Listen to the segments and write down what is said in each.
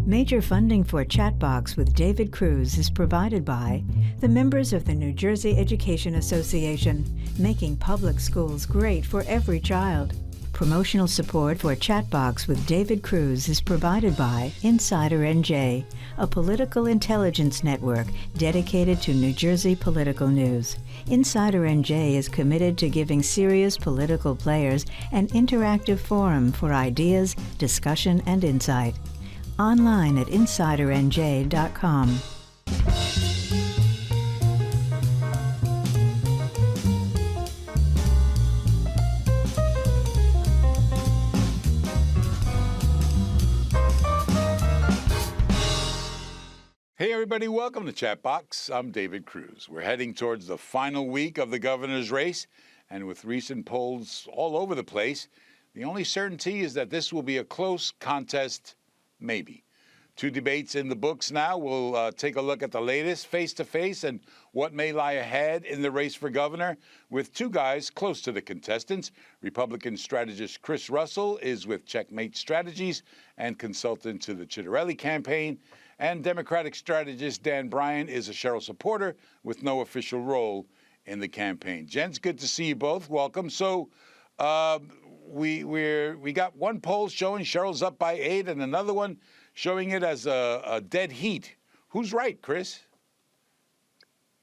Major funding for Chatbox with David Cruz is provided by the members of the New Jersey Education Association, making public schools great for every child. Promotional support for Chatbox with David Cruz is provided by Insider NJ, a political intelligence network dedicated to New Jersey political news. Insider NJ is committed to giving serious political players an interactive forum for ideas, discussion, and insight. Online at insidernj.com. Hey everybody, welcome to Chatbox. I'm David Cruz. We're heading towards the final week of the governor's race, and with recent polls all over the place, the only certainty is that this will be a close contest, maybe. Two debates in the books now. We'll take a look at the latest face-to-face and what may lie ahead in the race for governor with two guys close to the contestants. Republican strategist Chris Russell is with Checkmate Strategies and consultant to the Ciattarelli campaign. And Democratic strategist Dan Bryan is a Sherrill supporter with no official role in the campaign. Gents, good to see you both. Welcome. So we got one poll showing Sherrill's up by 8 and another one showing it as a dead heat. Who's right, Chris?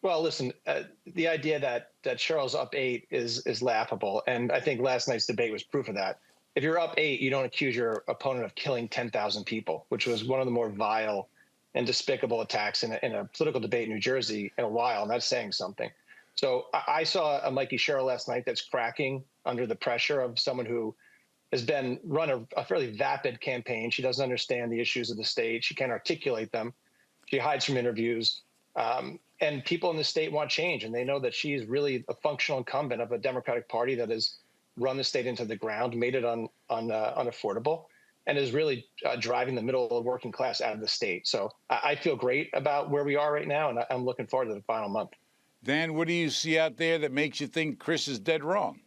Well, listen, the idea that Sherrill's up 8 is laughable. And I think last night's debate was proof of that. If you're up 8, you don't accuse your opponent of killing 10,000 people, which was one of the more vile and despicable attacks in a political debate in New Jersey in a while, and that's saying something. So I saw a Mikey Sherrill last night that's cracking under the pressure of someone who has run a fairly vapid campaign. She doesn't understand the issues of the state. She can't articulate them. She hides from interviews. And people in the state want change, and they know that she's really a functional incumbent of a Democratic Party that has run the state into the ground, made it unaffordable, and is really driving the middle working class out of the state. So I feel great about where we are right now, and I'm looking forward to the final month. Dan, what do you see out there that makes you think Chris is dead wrong?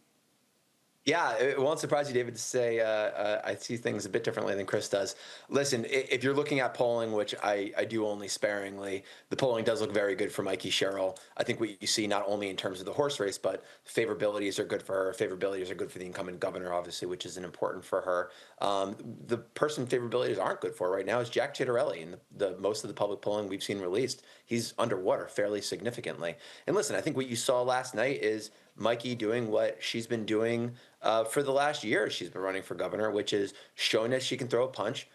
Yeah, it won't surprise you, David, to say I see things a bit differently than Chris does. Listen, if you're looking at polling, which I do only sparingly, the polling does look very good for Mikey Sherrill. I think what you see not only in terms of the horse race, but favorabilities are good for her. Favorabilities are good for the incumbent governor, obviously, which is important for her. The person favorabilities aren't good for right now is Jack Ciattarelli. And the most of the public polling we've seen released, he's underwater fairly significantly. And listen, I think what you saw last night is Mikey doing what she's been doing for the last year. She's been running for governor, which is showing that she can throw a punch,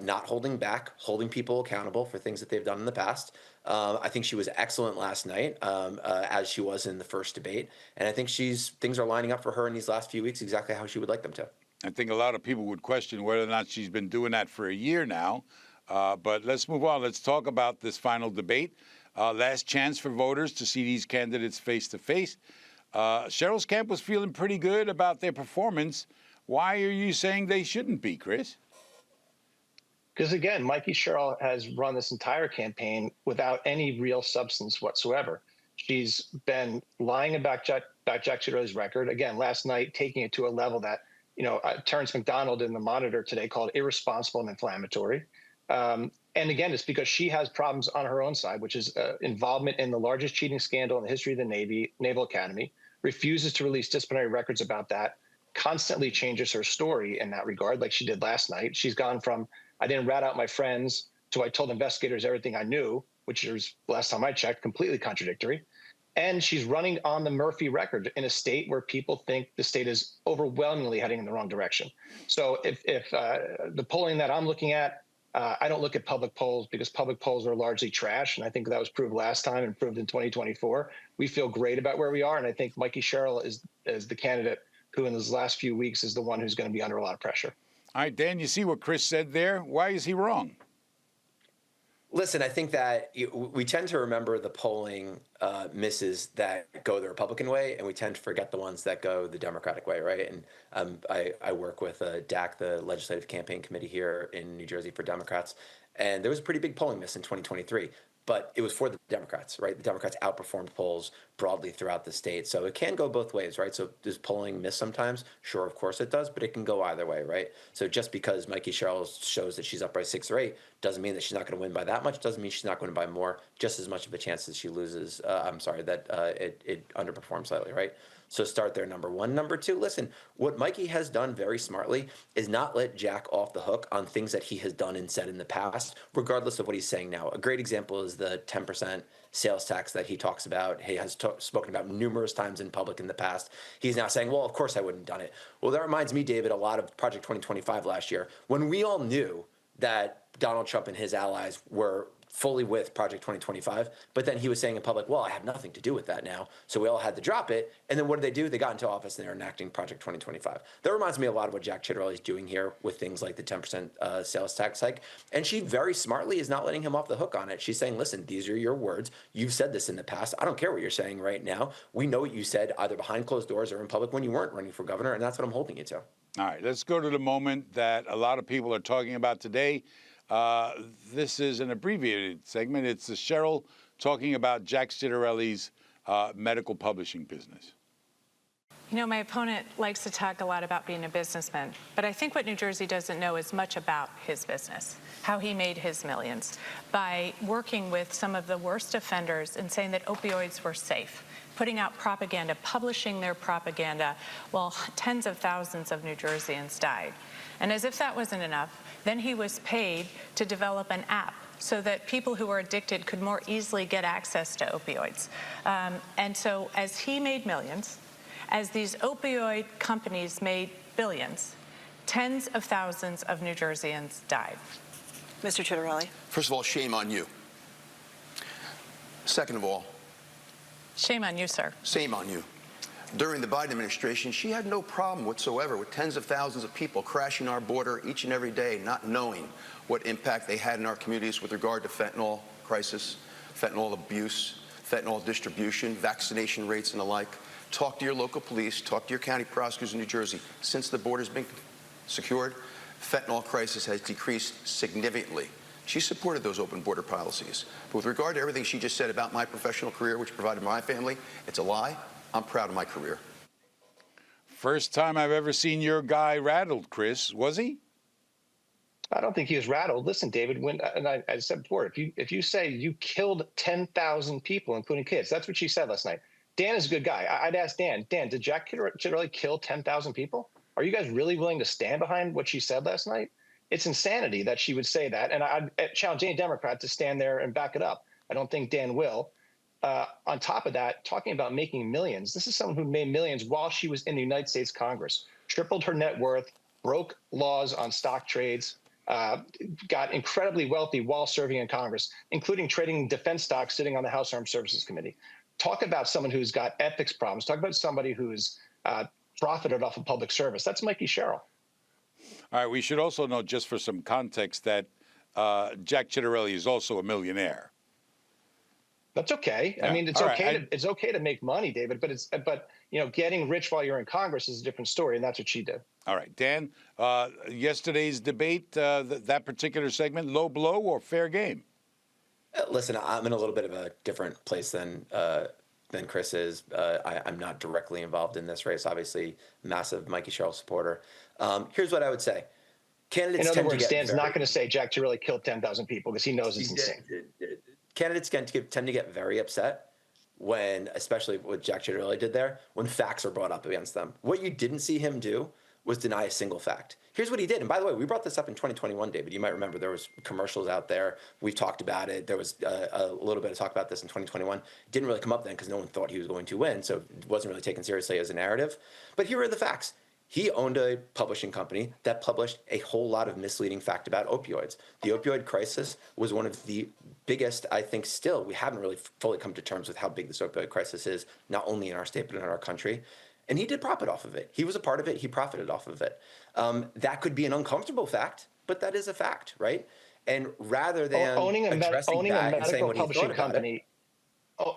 not holding back, holding people accountable for things that they've done in the past. I think she was excellent last night, as she was in the first debate. And I think things are lining up for her in these last few weeks exactly how she would like them to. I think a lot of people would question whether or not she's been doing that for a year now. But let's move on. Let's talk about this final debate. Last chance for voters to see these candidates face to face. Sherrill's camp was feeling pretty good about their performance. Why are you saying they shouldn't be, Chris? Because again, Mikey Sherrill has run this entire campaign without any real substance whatsoever. She's been lying about Jack Ciattarelli's record. Again, last night, taking it to a level that, Terrence McDonald in the Monitor today called irresponsible and inflammatory. And again, it's because she has problems on her own side, which is involvement in the largest cheating scandal in the history of the Naval Academy, refuses to release disciplinary records about that, constantly changes her story in that regard, like she did last night. She's gone from, I didn't rat out my friends, to I told investigators everything I knew, which is, last time I checked, completely contradictory. And she's running on the Murphy record in a state where people think the state is overwhelmingly heading in the wrong direction. So if the polling that I'm looking at, I don't look at public polls because public polls are largely trash, and I think that was proved last time and proved in 2024. We feel great about where we are, and I think Mikey Sherrill is the candidate who in these last few weeks is the one who's going to be under a lot of pressure. All right, Dan, you see what Chris said there? Why is he wrong? Listen, I think that we tend to remember the polling misses that go the Republican way, and we tend to forget the ones that go the Democratic way, right? And I work with DAC, the Legislative Campaign Committee here in New Jersey for Democrats, And there was a pretty big polling miss in 2023. But it was for the Democrats, right? The Democrats outperformed polls broadly throughout the state. So it can go both ways, right? So does polling miss sometimes? Sure, of course it does, but it can go either way, right? So just because Mikey Sherrill shows that she's up by 6 or 8 doesn't mean that she's not going to win by that much. Doesn't mean she's not going to buy more. Just as much of a chance that she loses. It underperforms slightly, right? So start there, number one. Number two, listen, what Mikey has done very smartly is not let Jack off the hook on things that he has done and said in the past, regardless of what he's saying now. A great example is the 10% sales tax that he talks about. He has spoken about numerous times in public in the past. He's now saying, well, of course I wouldn't have done it. Well, that reminds me, David, a lot of Project 2025 last year, when we all knew that Donald Trump and his allies were fully with Project 2025, but then he was saying in public, well, I have nothing to do with that now. So we all had to drop it. And then what did? They got into office and they're enacting Project 2025. That reminds me a lot of what Jack Ciattarelli is doing here with things like the 10% sales tax hike. And she very smartly is not letting him off the hook on it. She's saying, listen, these are your words. You've said this in the past. I don't care what you're saying right now. We know what you said either behind closed doors or in public when you weren't running for governor. And that's what I'm holding you to. All right, let's go to the moment that a lot of people are talking about today. This is an abbreviated segment. It's the Sherrill talking about Jack Ciattarelli's medical publishing business. You know, my opponent likes to talk a lot about being a businessman, but I think what New Jersey doesn't know is much about his business, how he made his millions by working with some of the worst offenders and saying that opioids were safe, putting out propaganda, publishing their propaganda while tens of thousands of New Jerseyans died. And as if that wasn't enough, then he was paid to develop an app so that people who were addicted could more easily get access to opioids. And so as he made millions, as these opioid companies made billions, tens of thousands of New Jerseyans died. Mr. Ciattarelli. First of all, shame on you. Second of all, shame on you, sir. shame on you. During the Biden administration, she had no problem whatsoever with tens of thousands of people crashing our border each and every day, not knowing what impact they had in our communities with regard to fentanyl crisis, fentanyl abuse, fentanyl distribution, vaccination rates, and the like. Talk to your local police, talk to your county prosecutors in New Jersey. Since the border's been secured, fentanyl crisis has decreased significantly. She supported those open border policies. But with regard to everything she just said about my professional career, which provided my family, it's a lie. I'm proud of my career. First time I've ever seen your guy rattled, Chris. Was he? I don't think he was rattled. Listen, David, and I said before, if you say you killed 10,000 people, including kids, that's what she said last night. Dan is a good guy. I'd ask Dan, did Jack Ciattarelli kill 10,000 people? Are you guys really willing to stand behind what she said last night? It's insanity that she would say that. And I'd challenge any Democrat to stand there and back it up. I don't think Dan will. On top of that, talking about making millions, this is someone who made millions while she was in the United States Congress, tripled her net worth, broke laws on stock trades, got incredibly wealthy while serving in Congress, including trading defense stocks sitting on the House Armed Services Committee. Talk about someone who's got ethics problems. Talk about somebody who's profited off of public service. That's Mikey Sherrill. All right, we should also know, just for some context, that Jack Ciattarelli is also a millionaire. That's okay. Yeah. I mean, it's it's okay to make money, David, but getting rich while you're in Congress is a different story, and that's what she did. All right, Dan, yesterday's debate, that particular segment, low blow or fair game? Listen, I'm in a little bit of a different place than Chris is. I'm not directly involved in this race. Obviously, massive Mikey Sherrill supporter. Here's what I would say. Candidates in other words, Dan's not going to say Jack Ciattarelli killed 10,000 people because he knows it's insane. Candidates tend to get very upset when, especially what Jack Ciattarelli did there, when facts are brought up against them. What you didn't see him do was deny a single fact. Here's what he did. And by the way, we brought this up in 2021, David. You might remember there was commercials out there. We've talked about it. There was a little bit of talk about this in 2021. Didn't really come up then because no one thought he was going to win, so it wasn't really taken seriously as a narrative. But here are the facts. He owned a publishing company that published a whole lot of misleading fact about opioids. The opioid crisis was one of the biggest, I think still, we haven't really fully come to terms with how big this opioid crisis is, not only in our state, but in our country. And he did profit off of it. He was a part of it. He profited off of it. That could be an uncomfortable fact, but that is a fact, right? And rather than owning a medical publishing company,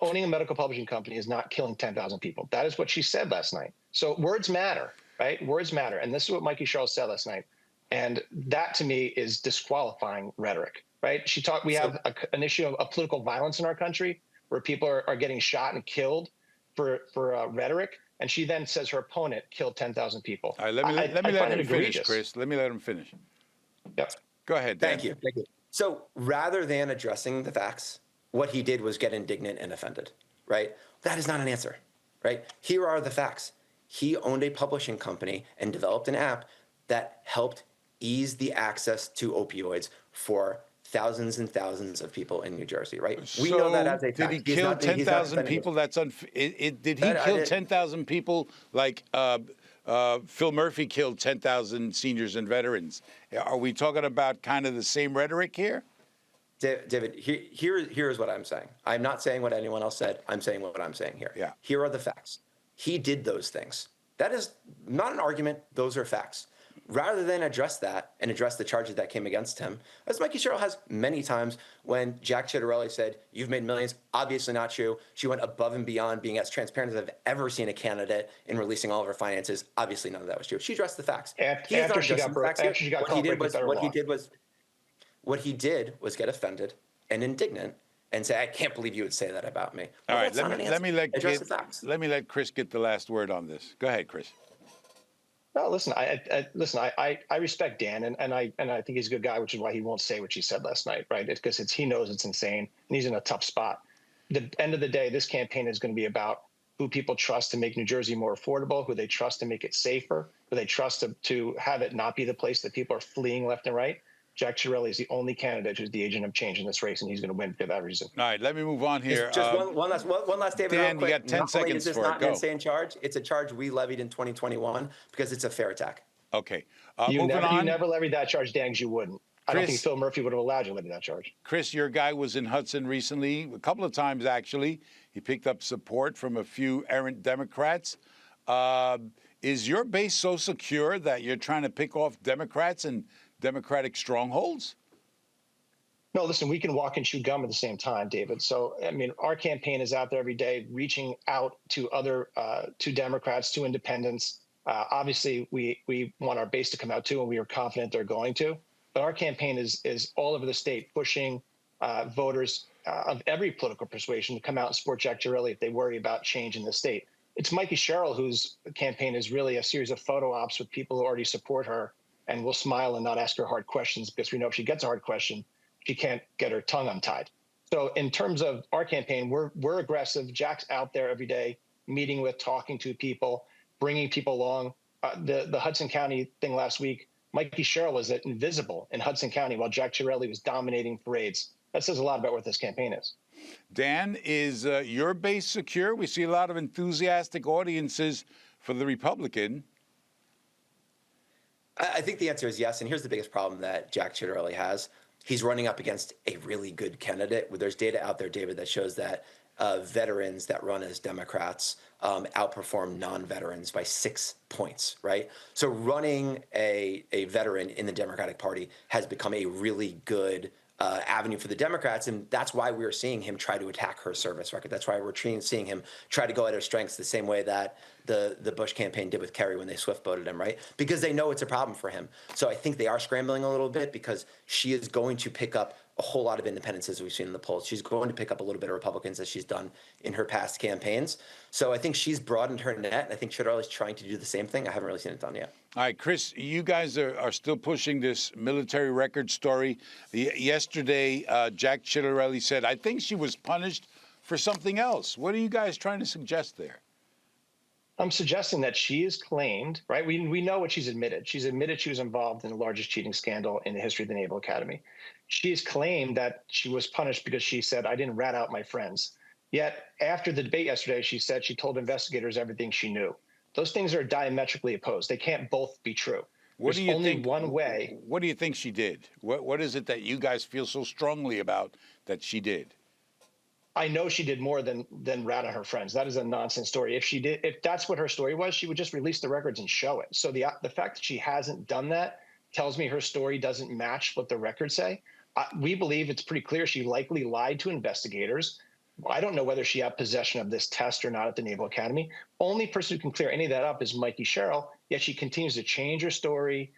owning a medical publishing company is not killing 10,000 people. That is what she said last night. So words matter, right? Words matter. And this is what Mikey Sherrill said last night. And that to me is disqualifying rhetoric, right? We have an issue of political violence in our country where people are getting shot and killed for rhetoric. And she then says her opponent killed 10,000 people. All right, let me let him finish, Chris. Let me let him finish. Yep. Go ahead, Dan. Thank you. So rather than addressing the facts, what he did was get indignant and offended, right? That is not an answer, right? Here are the facts. He owned a publishing company and developed an app that helped ease the access to opioids for thousands and thousands of people in New Jersey, right? We know that as a fact. Did he kill 10,000 people? Did he kill 10,000 people like Phil Murphy killed 10,000 seniors and veterans? Are we talking about kind of the same rhetoric here? David, here's what I'm saying. I'm not saying what anyone else said. I'm saying what I'm saying here. Yeah. Here are the facts. He did those things. That is not an argument. Those are facts. Rather than address that and address the charges that came against him, as Mikey Sherrill has many times when Jack Ciattarelli said, "You've made millions," obviously not true. She went above and beyond being as transparent as I've ever seen a candidate in releasing all of her finances. Obviously none of that was true. She addressed the facts. After she got What he did was get offended and indignant and say, "I can't believe you would say that about me." All right, that's not an answer. let me let Chris get the last word on this. Go ahead, Chris. No, listen. I respect Dan, and I think he's a good guy, which is why he won't say what she said last night, right? It's because he knows it's insane, and he's in a tough spot. The end of the day, this campaign is going to be about who people trust to make New Jersey more affordable, who they trust to make it safer, who they trust to have it not be the place that people are fleeing left and right. Jack Ciattarelli is the only candidate who's the agent of change in this race, and he's going to win for that reason. All right, let me move on here. Just one last, David. Dan, real quick. you got 10 seconds is this for it. not Go. an insane charge. It's a charge we levied in 2021 because it's a fair attack. Okay. You moving on. never levied that charge, Dan, because you wouldn't. I don't think Chris- Phil Murphy would have allowed you to levy that charge. Chris, your guy was in Hudson recently, a couple of times actually. He picked up support from a few errant Democrats. Is your base so secure that you're trying to pick off Democrats and Democratic strongholds? No, listen, we can walk and chew gum at the same time, David. So, I mean, our campaign is out there every day reaching out to to Democrats, to independents. Obviously, we want our base to come out too, and we are confident they're going to. But our campaign is all over the state, pushing voters of every political persuasion to come out and support Jack Ciattarelli if they worry about change in the state. It's Mikey Sherrill, whose campaign is really a series of photo ops with people who already support her and will smile and not ask her hard questions, because we know if she gets a hard question, she can't get her tongue untied. So in terms of our campaign, we're aggressive. Jack's out there every day, meeting with, talking to people, bringing people along. The Hudson County thing last week, Mikey Sherrill was invisible in Hudson County while Jack Ciattarelli was dominating parades. That says a lot about what this campaign is. Dan, is your base secure? We see a lot of enthusiastic audiences for the Republican. I think the answer is yes. And here's the biggest problem that Jack Ciattarelli has. He's running up against a really good candidate. There's data out there, David, that shows that veterans that run as Democrats outperform non-veterans by 6 points, right? So running a veteran in the Democratic Party has become a really good avenue for the Democrats, and that's why we're seeing him try to attack her service record. That's why we're seeing him try to go at her strengths the same way that the Bush campaign did with Kerry when they swift voted him, right? Because they know it's a problem for him. So I think they are scrambling a little bit because she is going to pick up a whole lot of independents as we've seen in the polls. She's going to pick up a little bit of Republicans as she's done in her past campaigns. So I think she's broadened her net, and I think Ciattarelli is trying to do the same thing. I haven't really seen it done yet. All right, Chris, you guys are still pushing this military record story. Yesterday, Jack Ciattarelli said, I think she was punished for something else. What are you guys trying to suggest there? I'm suggesting that she is claimed, right? We know what she's admitted. She's admitted she was involved in the largest cheating scandal in the history of the Naval Academy. She has claimed that she was punished because she said, I didn't rat out my friends. Yet after the debate yesterday, she said she told investigators everything she knew. Those things are diametrically opposed. They can't both be true. What There's do you only think? one way. What do you think she did? What is it that you guys feel so strongly about that she did? I know she did more than rat on her friends. That is a nonsense story. If that's what her story was, she would just release the records and show it. So the fact that she hasn't done that tells me her story doesn't match what the records say. We believe it's pretty clear she likely lied to investigators. I don't know whether she had possession of this test or not at the Naval Academy. Only person who can clear any of that up is Mikey Sherrill, yet she continues to change her story,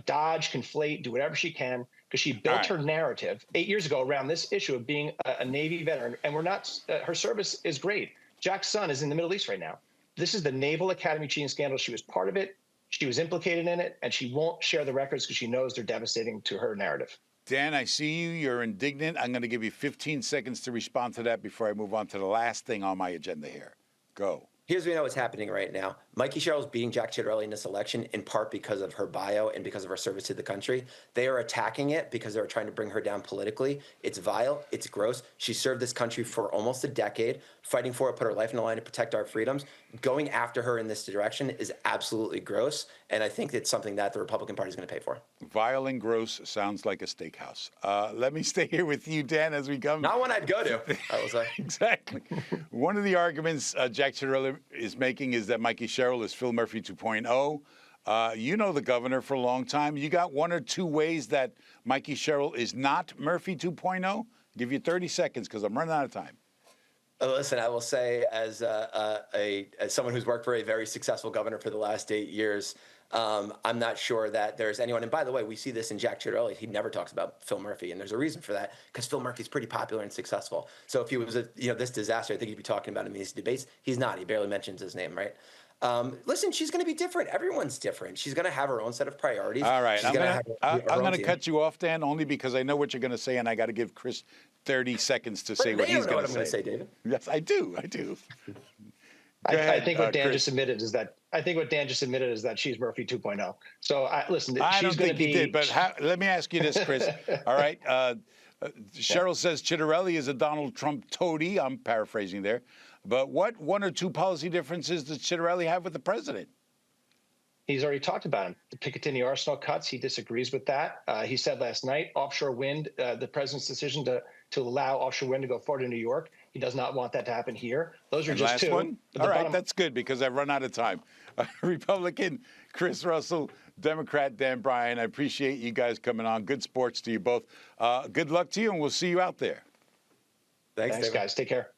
dodge, conflate, do whatever she can, because she built her narrative 8 years ago around this issue of being a Navy veteran. And we're not, her service is great. Jack's son is in the Middle East right now. This is the Naval Academy cheating scandal. She was part of it. She was implicated in it, and she won't share the records because she knows they're devastating to her narrative. Dan, I see you. You're indignant. I'm going to give you 15 seconds to respond to that before I move on to the last thing on my agenda here. Go. Here's what we know what's happening right now. Mikey Sherrill's beating Jack Ciattarelli in this election in part because of her bio and because of her service to the country. They are attacking it because they're trying to bring her down politically. It's vile. It's gross. She served this country for almost a decade, fighting for it, put her life in the line to protect our freedoms. Going after her in this direction is absolutely gross, and I think it's something that the Republican Party is going to pay for. Vile and gross sounds like a steakhouse. Let me stay here with you, Dan, as we come. Not one I'd go to, I will say. Exactly. One of the arguments Jack Ciattarelli is making is that Mikey Sherrill is Phil Murphy 2.0. You know the governor for a long time. You got one or two ways that Mikey Sherrill is not Murphy 2.0? Give you 30 seconds because I'm running out of time. Listen, I will say, as someone who's worked for a very successful governor for the last 8 years, I'm not sure that there's anyone. And by the way, we see this in Jack Ciattarelli. He never talks about Phil Murphy, and there's a reason for that because Phil Murphy's pretty popular and successful. So if he was this disaster, I think he'd be talking about him in these debates. He's not. He barely mentions his name, right? Listen, she's going to be different. Everyone's different. She's going to have her own set of priorities. All right, I'm going to cut you off, Dan, only because I know what you're going to say, and I got to give Chris 30 seconds to say what he's going to say. David. Yes, I do. I think what Dan Chris. just admitted is that she's Murphy 2.0. So listen, I she's don't going to think be. he did, but let me ask you this, Chris. All right. Cheryl says Ciattarelli is a Donald Trump toady. I'm paraphrasing there. But what one or two policy differences does Ciattarelli have with the president? He's already talked about him. The Picatinny Arsenal cuts, he disagrees with that. He said last night, offshore wind, the president's decision to allow offshore wind to go forward in New York, he does not want that to happen here. Those are just last two. One? All right, that's good because I've run out of time. Republican Chris Russell, Democrat Dan Bryan, I appreciate you guys coming on. Good sports to you both. Good luck to you, and we'll see you out there. Thanks guys. Take care.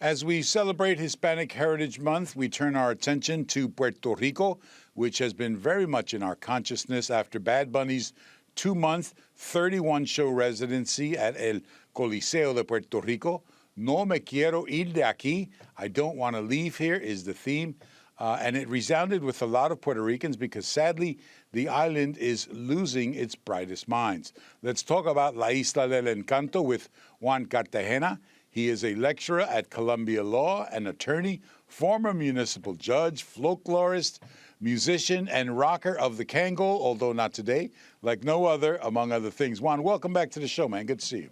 As we celebrate Hispanic Heritage Month, we turn our attention to Puerto Rico, which has been very much in our consciousness after Bad Bunny's 2-month, 31-show residency at El Coliseo de Puerto Rico. No me quiero ir de aquí. I don't want to leave here is the theme. And it resounded with a lot of Puerto Ricans because, sadly, the island is losing its brightest minds. Let's talk about La Isla del Encanto with Juan Cartagena. He is a lecturer at Columbia Law, an attorney, former municipal judge, folklorist, musician, and rocker of the Kangol, although not today, like no other, among other things. Juan, welcome back to the show, man. Good to see you.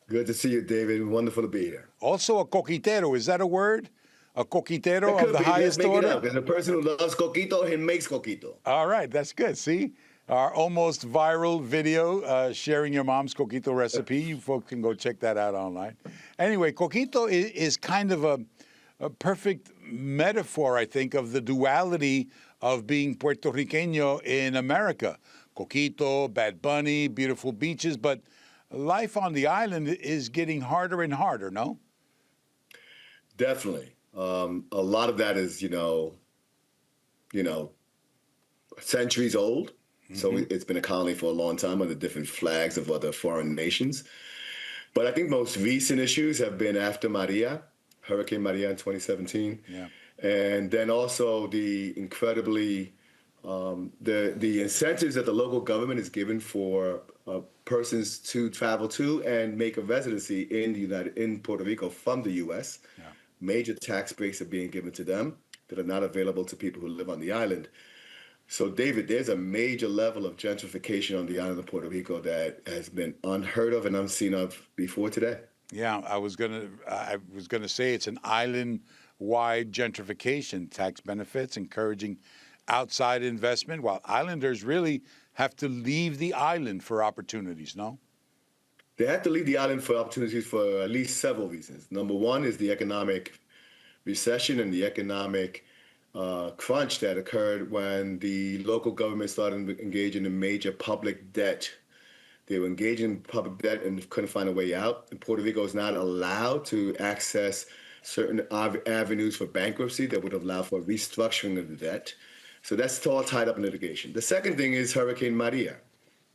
Good to see you, David. Wonderful to be here. Also a coquitero. Is that a word? A coquitero of the highest order? And the person who loves coquito, he makes coquito. All right, that's good. See? Our almost viral video sharing your mom's coquito recipe. You folks can go check that out online. Anyway, coquito is kind of a perfect metaphor, I think, of the duality of being Puerto Riqueño in America. Coquito, Bad Bunny, beautiful beaches, but life on the island is getting harder and harder, no? Definitely. A lot of that is, centuries old. So it's been a colony for a long time under different flags of other foreign nations. But I think most recent issues have been after Maria, Hurricane Maria in 2017. Yeah. And then also the incredibly, the incentives that the local government is given for persons to travel to and make a residency in Puerto Rico from the U.S. Yeah. Major tax breaks are being given to them that are not available to people who live on the island. So, David, there's a major level of gentrification on the island of Puerto Rico that has been unheard of and unseen of before today. Yeah, I was gonna say it's an island-wide gentrification, tax benefits, encouraging outside investment, while islanders really have to leave the island for opportunities, no? They have to leave the island for opportunities for at least several reasons. Number one is the economic recession and the economic crunch that occurred when the local government started engaging in major public debt. They were engaging in public debt and couldn't find a way out. And Puerto Rico is not allowed to access certain avenues for bankruptcy that would allow for restructuring of the debt. So that's all tied up in litigation. The second thing is Hurricane Maria.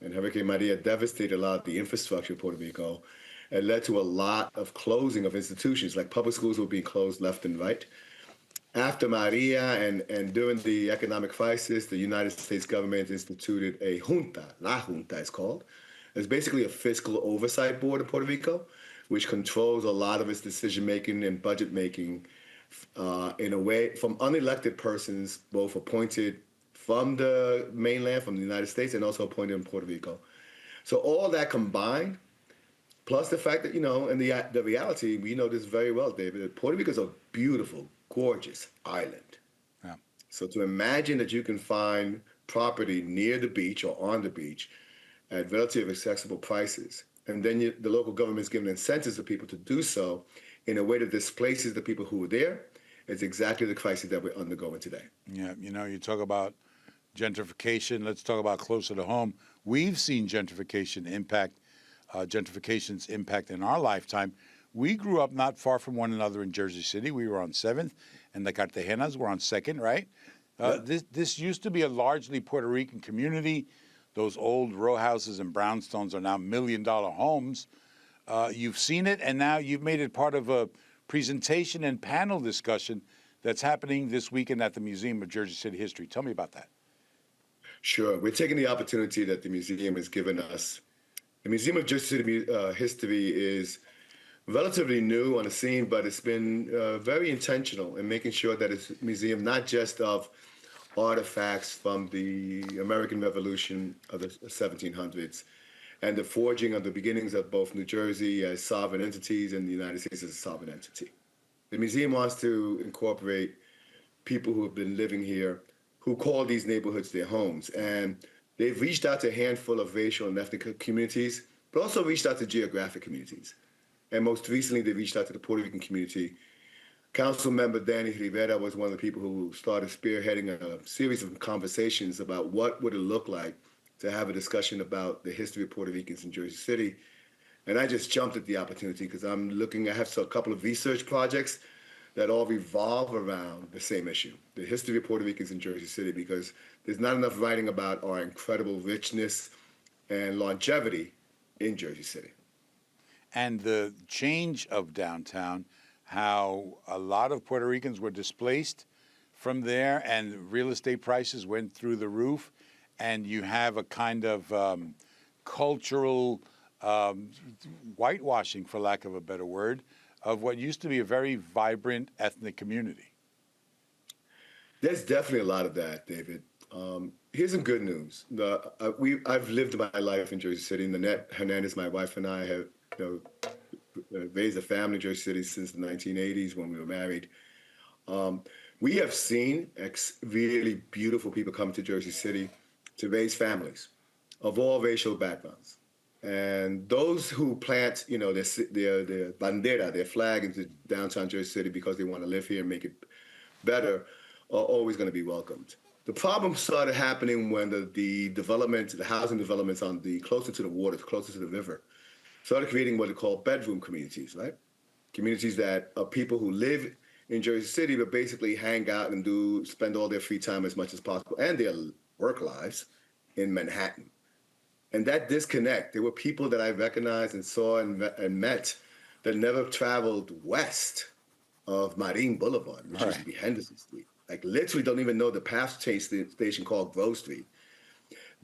And Hurricane Maria devastated a lot of the infrastructure of Puerto Rico and led to a lot of closing of institutions, like public schools were being closed left and right. After Maria and during the economic crisis, the United States government instituted a junta, La Junta it's called. It's basically a fiscal oversight board in Puerto Rico, which controls a lot of its decision-making and budget-making in a way from unelected persons, both appointed from the mainland, from the United States, and also appointed in Puerto Rico. So all that combined, plus the fact that, and the reality, we know this very well, David, that Puerto Rico is a beautiful, gorgeous island. Yeah. So to imagine that you can find property near the beach or on the beach at relatively accessible prices, and then the local government is giving incentives to people to do so in a way that displaces the people who were there, it's exactly the crisis that we're undergoing today. Yeah, you talk about gentrification. Let's talk about closer to home. We've seen gentrification's impact in our lifetime. We grew up not far from one another in Jersey City. We were on 7th, and the Cartagenas were on 2nd, right? This used to be a largely Puerto Rican community. Those old row houses and brownstones are now million-dollar homes. You've seen it, and now you've made it part of a presentation and panel discussion that's happening this weekend at the Museum of Jersey City History. Tell me about that. Sure. We're taking the opportunity that the museum has given us. The Museum of Jersey City History is relatively new on the scene, but it's been very intentional in making sure that it's a museum not just of artifacts from the American Revolution of the 1700s and the forging of the beginnings of both New Jersey as sovereign entities and the United States as a sovereign entity. The museum wants to incorporate people who have been living here who call these neighborhoods their homes. And they've reached out to a handful of racial and ethnic communities, but also reached out to geographic communities. And most recently, they reached out to the Puerto Rican community. Council member Danny Rivera was one of the people who started spearheading a series of conversations about what would it look like to have a discussion about the history of Puerto Ricans in Jersey City. And I just jumped at the opportunity because I have a couple of research projects that all revolve around the same issue, the history of Puerto Ricans in Jersey City, because there's not enough writing about our incredible richness and longevity in Jersey City. And the change of downtown, how a lot of Puerto Ricans were displaced from there and real estate prices went through the roof, and you have a kind of cultural whitewashing, for lack of a better word, of what used to be a very vibrant ethnic community. There's definitely a lot of that, David. Here's some good news. I've lived my life in Jersey City. Nanette Hernandez, my wife, and I have raised a family in Jersey City since the 1980s when we were married. We have seen really beautiful people come to Jersey City to raise families of all racial backgrounds. And those who plant, their bandera, their flag into downtown Jersey City because they want to live here and make it better, are always going to be welcomed. The problem started happening when the housing developments closer to the water, closer to the river, started creating what they call bedroom communities, right? Communities that are people who live in Jersey City but basically hang out and spend all their free time as much as possible and their work lives in Manhattan. And that disconnect, there were people that I recognized and saw and met that never traveled west of Marine Boulevard, which used to be Henderson Street. Like literally don't even know the path change station called Grove Street.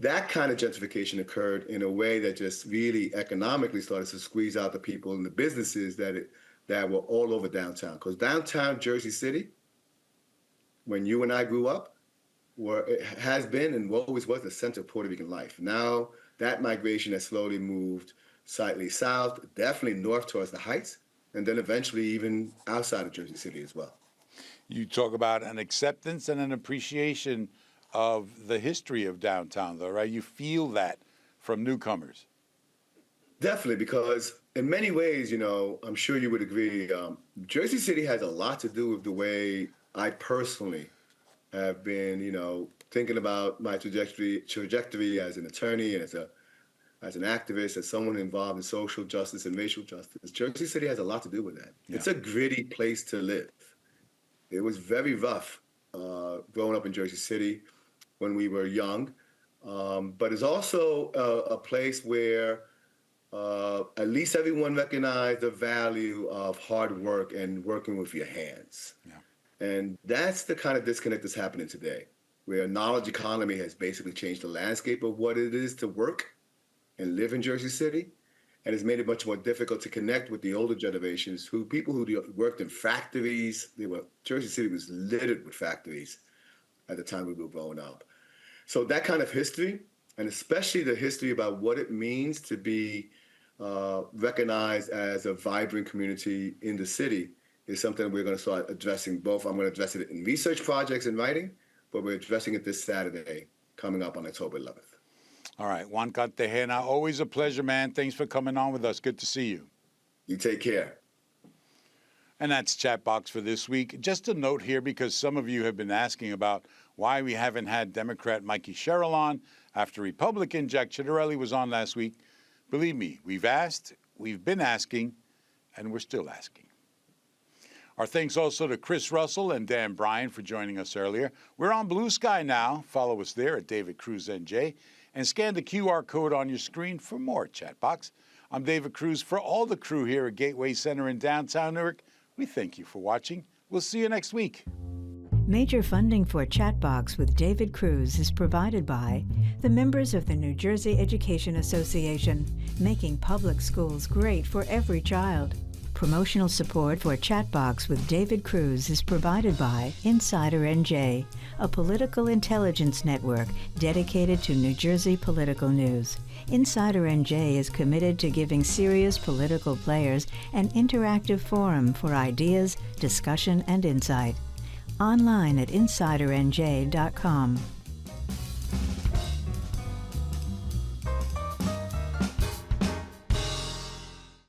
That kind of gentrification occurred in a way that just really economically started to squeeze out the people and the businesses that were all over downtown. Because downtown Jersey City, when you and I grew up, it has been and always was the center of Puerto Rican life. Now, that migration has slowly moved slightly south, definitely north towards the Heights, and then eventually even outside of Jersey City as well. You talk about an acceptance and an appreciation of the history of downtown, though, right? You feel that from newcomers. Definitely, because in many ways, I'm sure you would agree, Jersey City has a lot to do with the way I personally have been, thinking about my trajectory as an attorney and as an activist, as someone involved in social justice and racial justice. Jersey City has a lot to do with that. Yeah. It's a gritty place to live. It was very rough growing up in Jersey City. when we were young, but it's also a place where at least everyone recognized the value of hard work and working with your hands. Yeah. And that's the kind of disconnect that's happening today, where a knowledge economy has basically changed the landscape of what it is to work and live in Jersey City. And it's made it much more difficult to connect with the older generations, people who worked in factories. Jersey City was littered with factories at the time we were growing up. So that kind of history, and especially the history about what it means to be recognized as a vibrant community in the city, is something we're going to start addressing. Both, I'm going to address it in research projects and writing, but we're addressing it this Saturday, coming up on October 11th. All right, Juan Cartagena, always a pleasure, man. Thanks for coming on with us. Good to see you. You take care. And that's Chatbox for this week. Just a note here, because some of you have been asking about why we haven't had Democrat Mikey Sherrill on after Republican Jack Ciattarelli was on last week. Believe me, we've asked, we've been asking, and we're still asking. Our thanks also to Chris Russell and Dan Bryan for joining us earlier. We're on Blue Sky now. Follow us there at David Cruz NJ. And scan the QR code on your screen for more Chatbox. I'm David Cruz. For all the crew here at Gateway Center in downtown Newark, we thank you for watching. We'll see you next week. Major funding for Chatbox with David Cruz is provided by the members of the New Jersey Education Association, making public schools great for every child. Promotional support for Chatbox with David Cruz is provided by Insider NJ, a political intelligence network dedicated to New Jersey political news. Insider NJ is committed to giving serious political players an interactive forum for ideas, discussion, and insight. Online at insidernj.com.